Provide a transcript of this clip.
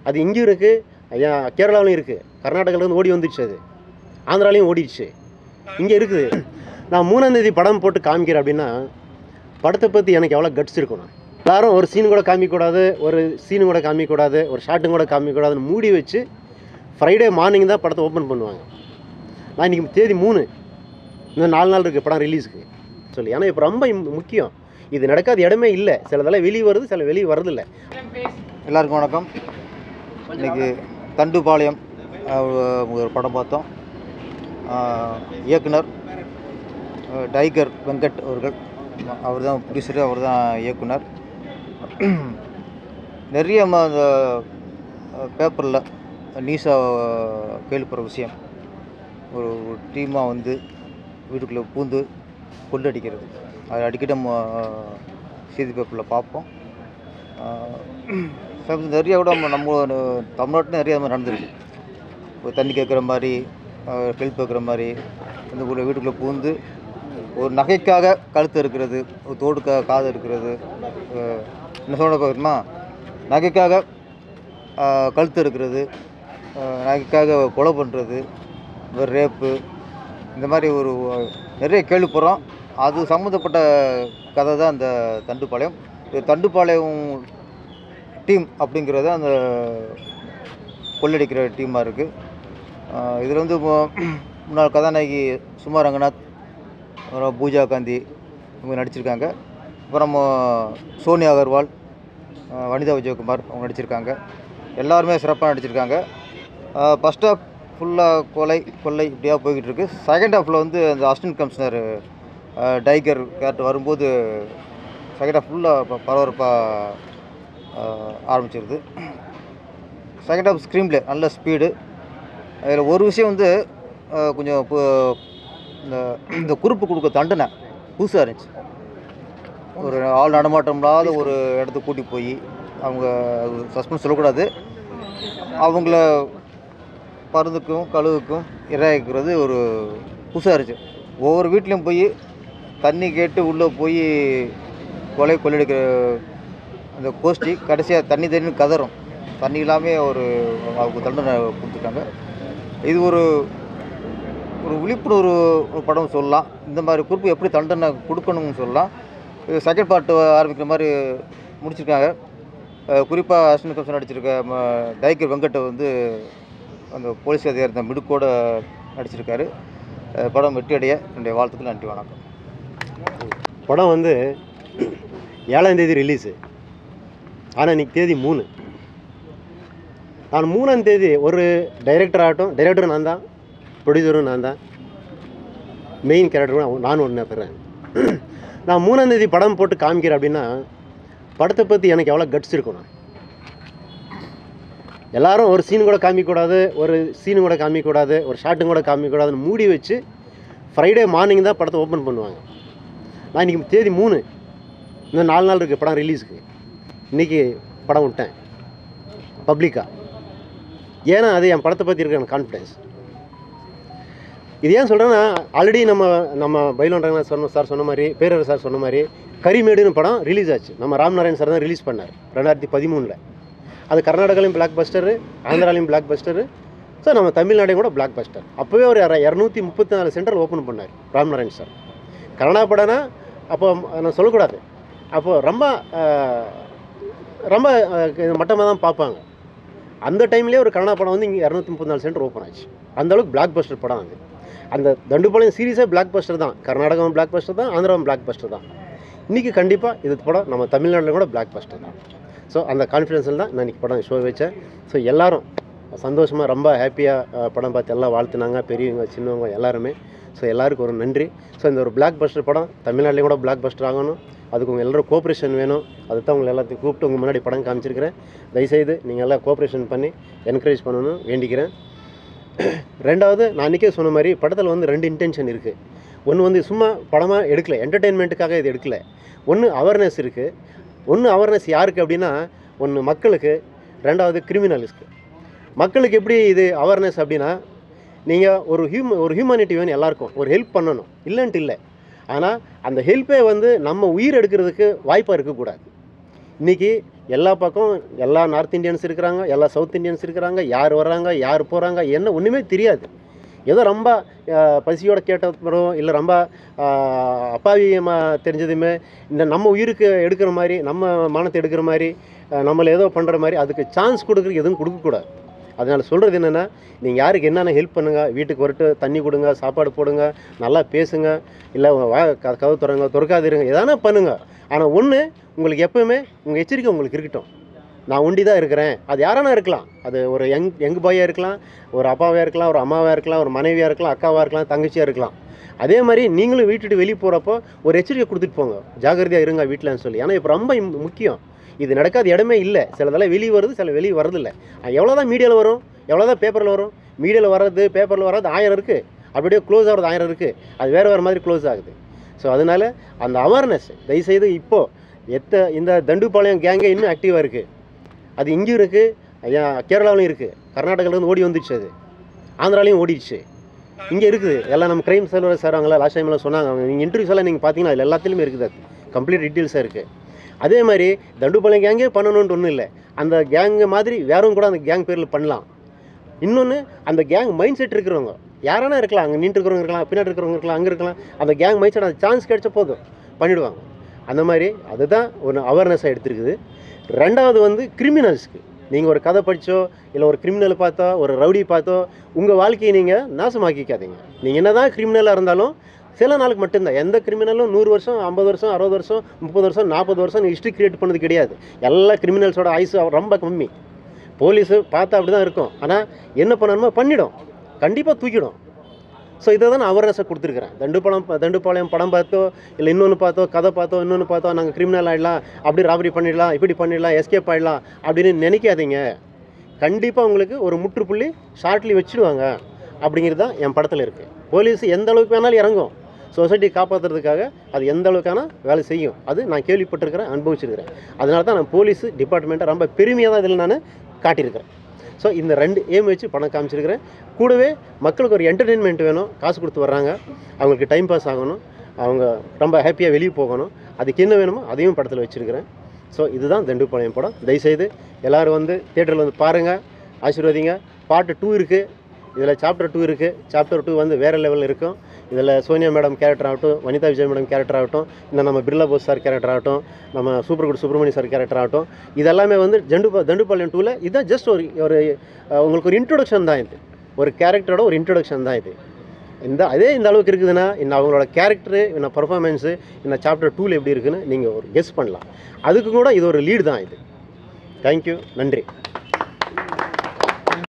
அது இங்கேயும் இருக்குது, கேரளாவிலையும் இருக்குது, கர்நாடகாவிலேருந்து ஓடி வந்துடுச்சு, அது ஆந்திராலையும் ஓடிடுச்சு, இங்கே இருக்குது. நான் 3ஆம் தேதி படம் போட்டு காமிக்கிறேன் அப்படின்னா படத்தை பற்றி எனக்கு எவ்வளோ கட்ஸ் இருக்கணும். எல்லாரும் ஒரு சீன் கூட காமிக்கக்கூடாது, ஒரு சீனு கூட காமிக்கக்கூடாது, ஒரு ஷாட்டும் கூட காமிக்கக்கூடாதுன்னு மூடி வச்சு ஃப்ரைடே மார்னிங் தான் படத்தை ஓப்பன் பண்ணுவாங்க. நான் இன்றைக்கி தேதி 3, இன்னும் 4 நாள் இருக்குது படம் ரிலீஸுக்கு சொல்லி. ஏன்னா இப்போ ரொம்ப முக்கியம், இது நடக்காத இடமே இல்லை. சிலதெல்லாம் வெளியே வருது, சில வெளியே வரதில்லை. எல்லாருக்கும் வணக்கம். இன்றைக்கி தண்டுபாளையம் ஒரு படம் பார்த்தோம். இயக்குனர் டைகர் வெங்கட் அவர்கள், அவர் தான் ப்ரொடியூசரு, அவர் தான் இயக்குனர். நிறைய அந்த பேப்பரில் நியூஸாக கேள்விப்படுற விஷயம், ஒரு டீமாக வந்து வீட்டுக்குள்ளே பூந்து கொள்ளடிக்கிறது, அது அடிக்கடி நம்ம செய்தி பேப்பரில் பார்ப்போம். நிறைய கூட நம்ம தமிழ்நாட்டில் நிறைய அது மாதிரி நடந்துருக்கு. ஒரு தண்ணி கேட்குற மாதிரி, ஹெல்ப் கேட்குற மாதிரி, இந்த ஊரில் வீட்டுக்குள்ளே பூந்து ஒரு நகைக்காக கழுத்து இருக்கிறது, ஒரு தோடுக்காக காது இருக்கிறது, என்ன சொல்ல பார்க்கணுமா, நகைக்காக கழுத்து இருக்கிறது, நகைக்காக கொலை பண்ணுறது, ரேப்பு, இந்த மாதிரி ஒரு நிறைய கேள்விப்படுறோம். அது சம்மந்தப்பட்ட கதை தான் அந்த தண்டுபாளையம். தண்டுபாளையம் டீம் அப்படிங்கிறது அந்த கொள்ளடிக்கிற டீமாக இருக்குது. இதில் வந்து முன்னாள் கதாநாயகி சுமா ரங்கநாத், அப்புறம் பூஜா காந்தி இவங்க நடிச்சிருக்காங்க. அப்புறம் சோனியா அகர்வால், வனிதா விஜயகுமார் அவங்க நடிச்சிருக்காங்க. எல்லாருமே சிறப்பாக நடிச்சிருக்காங்க. ஃபஸ்ட் ஹாஃப் ஃபுல்லாக கொள்ளை இப்படியாக போய்கிட்டு இருக்கு. செகண்ட் ஹாஃபில் வந்து அந்த அசிஸ்டன்ட் கமிஷனர் டைகர் கேரக்டர் வரும்போது செகண்ட் ஹாஃப் ஃபுல்லாக பரபரப்பாக ஆரம்பிச்சிருது. செகண்ட் ஹாஃப் ஸ்க்ரீன் ப்ளே நல்ல ஸ்பீடு. அதில் ஒரு விஷயம் வந்து கொஞ்சம் இந்த குறிப்பு கொடுக்க தண்டனை புதுசாக இருந்துச்சு. ஒரு ஆள் நடமாட்டம் இல்லாத ஒரு இடத்துக்கு கூட்டி போய் அவங்க சஸ்பென்ஸ் சொல்லக்கூடாது, அவங்கள பருந்துக்கும் கழுவுக்கும் இரையாக்கிறது ஒரு புதுசாக இருந்துச்சு. ஒவ்வொரு வீட்லேயும் போய் தண்ணி கேட்டு உள்ளே போய் கொள்ளடிக்கிற அந்த கோஷ்டி கடைசியாக தண்ணி கதறும். தண்ணி இல்லாமல் அவங்க தண்டனை கொடுத்துருக்காங்க. இது ஒரு விழிப்புணர்வு படம் சொல்லலாம். இந்த மாதிரி குறிப்பு எப்படி தண்டனை கொடுக்கணும்னு சொல்லலாம். செகண்ட் பார்ட்டு ஆரம்பிக்கிற மாதிரி முடிச்சிருக்காங்க. குறிப்பாக அசிஸ்டன்ட் கமிஷனர் நடிச்சிருக்க டைகர் வெங்கட்டை வந்து அந்த போலீஸ் அதிகாரி தான் மிடுக்கோடு நடிச்சிருக்காரு. படம் வெற்றி அடைய என்னுடைய வாழ்த்துக்கள். நன்றி, வணக்கம். படம் வந்து 7ஆம் தேதி ரிலீஸு, ஆனால் இன்றைக்கி தேதி 3. நான் 3ஆம் தேதி ஒரு டைரக்டர் ஆகட்டும், டைரக்டரும் நான் தான், ப்ரொடியூசரும் நான் தான், மெயின் கேரக்டரும் நான் ஒன்று பெறேன். நான் 3ஆம் தேதி படம் போட்டு காமிக்கிறேன் அப்படின்னா படத்தை பற்றி எனக்கு எவ்வளோ கட்ஸ் இருக்கணும். எல்லாரும் ஒரு சீன் கூட காமிக்கக்கூடாது, ஒரு சீனு கூட காமிக்கக்கூடாது, ஒரு ஷாட்டும் கூட காமிக்கக்கூடாதுன்னு மூடி வச்சு ஃப்ரைடே மார்னிங் தான் படத்தை ஓப்பன் பண்ணுவாங்க. நான் இன்றைக்கி தேதி 3, இன்னும் 4 நாள் இருக்குது படம் ரிலீஸுக்கு. இன்றைக்கி படம் விட்டேன் பப்ளிக்காக. ஏன்னா அது என் படத்தை பற்றி இருக்கிற எனக்கு கான்ஃபிடென்ஸ். இது ஏன் சொல்கிறேன்னா, ஆல்ரெடி நம்ம பைலோன் ரங்கநாத் சார் சொன்ன மாதிரி, பேரர் சார் சொன்ன மாதிரி கரிமேடுன்னு படம் ரிலீஸ் ஆச்சு. நம்ம ராம்நாராயண் சார் தான் ரிலீஸ் பண்ணார் 2013. அது கர்நாடகாலையும் பிளாக் பஸ்டரு, ஆந்திராலையும் பிளாக் பஸ்டரு, ஸோ நம்ம தமிழ்நாடையும் கூட பிளாக் பஸ்டர். அப்போவே ஒரு 234 சென்டர் ஓப்பன் பண்ணார் ராம்நாராயண் சார். கன்னடா படம்னா அப்போ நான் சொல்லக்கூடாது, அப்போது ரொம்ப ரொம்ப மட்டமாக தான் பார்ப்பாங்க. அந்த டைம்லேயே ஒரு கன்னடா படம் வந்து இங்கே 234 சென்டர் ஓப்பன் ஆச்சு. அந்தளவுக்கு பிளாக் பஸ்டர் படம் அது. அந்த தண்டுபாளையம் சீரீஸே பிளாக் பஸ்டர் தான். கர்நாடகாவும் பிளாக் பஸ்டர் தான், ஆந்திராவும் பிளாக் பஸ்டர் தான். இன்றைக்கி கண்டிப்பாக இது படம் நம்ம தமிழ்நாட்டில் கூட பிளாக் பஸ்டர் தான். ஸோ அந்த கான்ஃபிடென்ஸில் தான் நான் இன்றைக்கி படம் ஷோ வச்சேன். ஸோ எல்லோரும் சந்தோஷமாக ரொம்ப ஹாப்பியாக படம் பார்த்து எல்லாம் வாழ்த்துனாங்க, பெரியவங்க சின்னவங்க எல்லாருமே. ஸோ எல்லாருக்கும் ஒரு நன்றி. ஸோ இந்த ஒரு பிளாக் பஸ்டர் படம் தமிழ்நாட்டிலையும் கூட பிளாக் பஸ்டர் ஆகணும். அதுக்கு உங்கள் எல்லோரும் கோஆப்ரேஷன் வேணும். அதுதான் உங்களை எல்லாத்தையும் கூப்பிட்டு உங்கள் முன்னாடி படம் காமிச்சிருக்கிறேன். தயவுசெய்து நீங்கள் எல்லாம் கோஆப்ரேஷன் பண்ணி என்கரேஜ் பண்ணணும் வேண்டிக்கிறேன். ரெண்டாவது, நான் அன்றைக்கே சொன்ன மாதிரி படத்தில் வந்து 2 இன்டென்ஷன் இருக்குது. ஒன்று வந்து சும்மா படமாக எடுக்கலை, என்டர்டெயின்மெண்ட்டுக்காக இது எடுக்கலை. ஒன்று அவேர்னஸ் இருக்குது. ஒன்று அவேர்னஸ் யாருக்கு அப்படின்னா, ஒன்று மக்களுக்கு, ரெண்டாவது கிரிமினல்ஸ்க்கு. மக்களுக்கு எப்படி இது அவேர்னஸ் அப்படின்னா, நீங்கள் ஒரு ஹியூமனிட்டி வேணும் எல்லாருக்கும், ஒரு ஹெல்ப் பண்ணணும், இல்லைன்ட்டு இல்லை. ஆனால் அந்த ஹெல்ப்பே வந்து நம்ம உயிர் எடுக்கிறதுக்கு வாய்ப்பாக இருக்கக்கூடாது. இன்றைக்கி எல்லா பக்கம் எல்லா நார்த் இந்தியன்ஸ் இருக்கிறாங்க, எல்லா சவுத் இந்தியன்ஸ் இருக்கிறாங்க, யார் வர்றாங்க யார் போகிறாங்க என்ன ஒன்றுமே தெரியாது. ஏதோ ரொம்ப பசியோட கேட்டப்பறம் இல்லை ரொம்ப அப்பாவியமாக தெரிஞ்சதுமே இந்த நம்ம உயிருக்கு எடுக்கிற மாதிரி நம்ம மானத்தை எடுக்கிற மாதிரி நம்மளை ஏதோ பண்ணுற மாதிரி அதுக்கு சான்ஸ் கொடுக்குறதுக்கு எதுவும் கொடுக்கக்கூடாது. அதனால் சொல்கிறது என்னென்னா, நீங்கள் யாருக்கு என்னென்ன ஹெல்ப் பண்ணுங்கள், வீட்டுக்கு வரட்டு தண்ணி கொடுங்க, சாப்பாடு போடுங்க, நல்லா பேசுங்க, இல்லை கதவு திறக்காதிருங்க, எதானா பண்ணுங்கள். ஆனால் ஒன்று உங்களுக்கு எப்போவுமே உங்கள் எச்சரிக்கை உங்களுக்கு இருக்கட்டும். நான் ஒண்டி தான் இருக்கிறேன். அது யாரானா இருக்கலாம். அது ஒரு யங் பாயாக இருக்கலாம், ஒரு அப்பாவாக இருக்கலாம், ஒரு அம்மாவாக இருக்கலாம், ஒரு மனைவியாக இருக்கலாம், அக்காவாக இருக்கலாம், தங்கச்சியாக இருக்கலாம். அதே மாதிரி நீங்களும் வீட்டுட்டு வெளியே போகிறப்போ ஒரு எச்சரிக்கை கொடுத்துட்டு போங்க, ஜாகிரதையாக இருங்க வீட்டில்னு சொல்லி. ஏன்னா இப்போ ரொம்ப முக்கியம். இது நடக்காத இடமே இல்லை. சிலதெல்லாம் வெளியே வருது, சில வெளியே வரதில்லை. எவ்வளோ தான் மீடியாவில் வரும், எவ்வளோ தான் பேப்பரில் வரும். மீடியாவில் வர்றது பேப்பரில் வர்றது 1000 இருக்குது, அப்படியே க்ளோஸ் ஆகிறது 1000 இருக்குது. அது வேறு மாதிரி க்ளோஸ் ஆகுது. ஸோ அதனால் அந்த அவேர்னஸ் தயவுசெய்து இப்போது இந்த தண்டுபாளையம் கேங்கே இன்னும் ஆக்டிவாக இருக்குது. அது இங்கேயும் இருக்குது, கேரளாவிலையும் இருக்குது, கர்நாடகாவிலேருந்து ஓடி வந்துடுச்சு, அது ஆந்திராலையும் ஓடிடுச்சு, இங்கே இருக்குது. எல்லாம் நம்ம க்ரைம் செல்வர் சார் அவங்கள லாஸ்ட் டைமில் சொன்னாங்க. நீங்கள் இன்டர்வியூஸ் எல்லாம் நீங்கள் பார்த்தீங்கன்னா அதில் எல்லாத்துலேயுமே இருக்குது, அது கம்ப்ளீட் டீட்டெயில்ஸாக இருக்குது. அதே மாதிரி தண்டுபாளையம் கேங்கே பண்ணணுன்ட்டு ஒன்றும் இல்லை. அந்த கேங்கு மாதிரி வேறவும் கூட அந்த கேங் பேரில் பண்ணலாம். இன்னொன்று, அந்த கேங் மைண்ட் செட் இருக்கிறவங்க யாரானா இருக்கலாம், அங்கே நின்று இருக்கிறவங்க இருக்கலாம், பின்னாடி இருக்கிறவங்க இருக்கலாம், அங்கே இருக்கலாம். அந்த கேங் மைண்ட் செட் அந்த சான்ஸ் கிடைச்ச போதும் பண்ணிவிடுவாங்க. அந்த மாதிரி அதுதான் ஒரு அவேர்னஸாக எடுத்துருக்குது. ரெண்டாவது கிரிமினல்ஸ்க்கு நீங்கள் ஒரு கதை படித்தோ இல்லை ஒரு கிரிமினலை பார்த்தோ ஒரு ரவுடி பார்த்தோ உங்கள் வாழ்க்கையை நீங்கள் நாசமாக்கிக்காதீங்க. நீங்கள் என்ன தான் கிரிமினலாக இருந்தாலும் சில நாளுக்கு மட்டும்தான். எந்த கிரிமினலும் 100 வருஷம் 50 வருஷம் 60 வருஷம் 30 வருஷம் 40 வருஷம் ஹிஸ்ட்ரி கிரியேட் பண்ணது கிடையாது. எல்லா கிரிமினல்ஸோட ஆயுசு ரொம்ப கம்மி. போலீஸு பார்த்தா அப்படி தான் இருக்கும். ஆனால் என்ன பண்ணணுமோ பண்ணிடும், கண்டிப்பாக தூக்கிடும். ஸோ இதை தான் நான் அவேர்னஸை கொடுத்துருக்குறேன். தண்டுபாளையம் படம் பார்த்தோ இல்லை இன்னொன்று பார்த்தோ கதை பார்த்தோ இன்னொன்று பார்த்தோ நாங்கள் கிரிமினல் ஆகிடலாம், அப்படி ராபரி பண்ணிடலாம், இப்படி பண்ணிடலாம், எஸ்கேப் ஆகிடலாம் அப்படின்னு நினைக்காதீங்க. கண்டிப்பாக உங்களுக்கு ஒரு முற்றுப்புள்ளி ஷார்ட்லி வச்சுடுவாங்க அப்படிங்கிறது தான் என் படத்தில் இருக்குது. போலீஸ் எந்த அளவுக்கு வேணாலும் இறங்கும், சொசைட்டியை காப்பாற்றுறதுக்காக அது எந்த அளவுக்கான வேலை செய்யும். அது நான் கேள்விப்பட்டிருக்கிறேன், அனுபவிச்சிருக்கிறேன். அதனால தான் நான் போலீஸு டிபார்ட்மெண்ட்டை ரொம்ப பெருமையாக தான் இதில் நான் காட்டியிருக்கிறேன். ஸோ இந்த 2 எய்ம் வச்சு படம் காமிச்சிருக்கிறேன். கூடவே மக்களுக்கு ஒரு என்டர்டெயின்மெண்ட் வேணும், காசு கொடுத்து வர்றாங்க, அவங்களுக்கு டைம் பாஸ் ஆகணும், அவங்க ரொம்ப ஹாப்பியாக வெளியே போகணும், அதுக்கு என்ன வேணுமோ அதையும் படத்தில் வச்சுருக்கிறேன். ஸோ இதுதான் தண்டுபாளையம் படம். தயவுசெய்து எல்லோரும் தியேட்டரில் பாருங்கள், ஆசீர்வதிங்க. பார்ட் 2 இருக்குது, இதில் சாப்டர் 2 இருக்குது. சாப்டர் 2 வேறு லெவலில் இருக்கும். இதில் சோனியா மேடம் கேரக்டர் ஆகட்டும், வனிதா விஜய் மேடம் கேரக்டர் ஆகட்டும், இந்த நம்ம பிர்லா போஸ் சார் கேரக்டர் ஆகட்டும், நம்ம சூப்பர்குட் சுப்ரமணியம் சார் கேரக்டர் ஆகட்டும், இதெல்லாமே தண்டுபாளையம் 2ல் இதுதான் ஜஸ்ட் ஒரு உங்களுக்கு ஒரு இன்ட்ரொடக்ஷன் தான். இது ஒரு கேரக்டரோட ஒரு இன்ட்ரொடக்ஷன் தான். இது இந்த அளவுக்கு இருக்குதுன்னா இன்னும் அவங்களோட கேரக்டரு இன்னும் பர்ஃபார்மன்ஸு இந்த சாப்டர் 2ல் எப்படி இருக்குதுன்னு நீங்கள் ஒரு கெஸ் பண்ணலாம். அதுக்கு கூட இது ஒரு லீடு தான். இது தேங்க்யூ, நன்றி.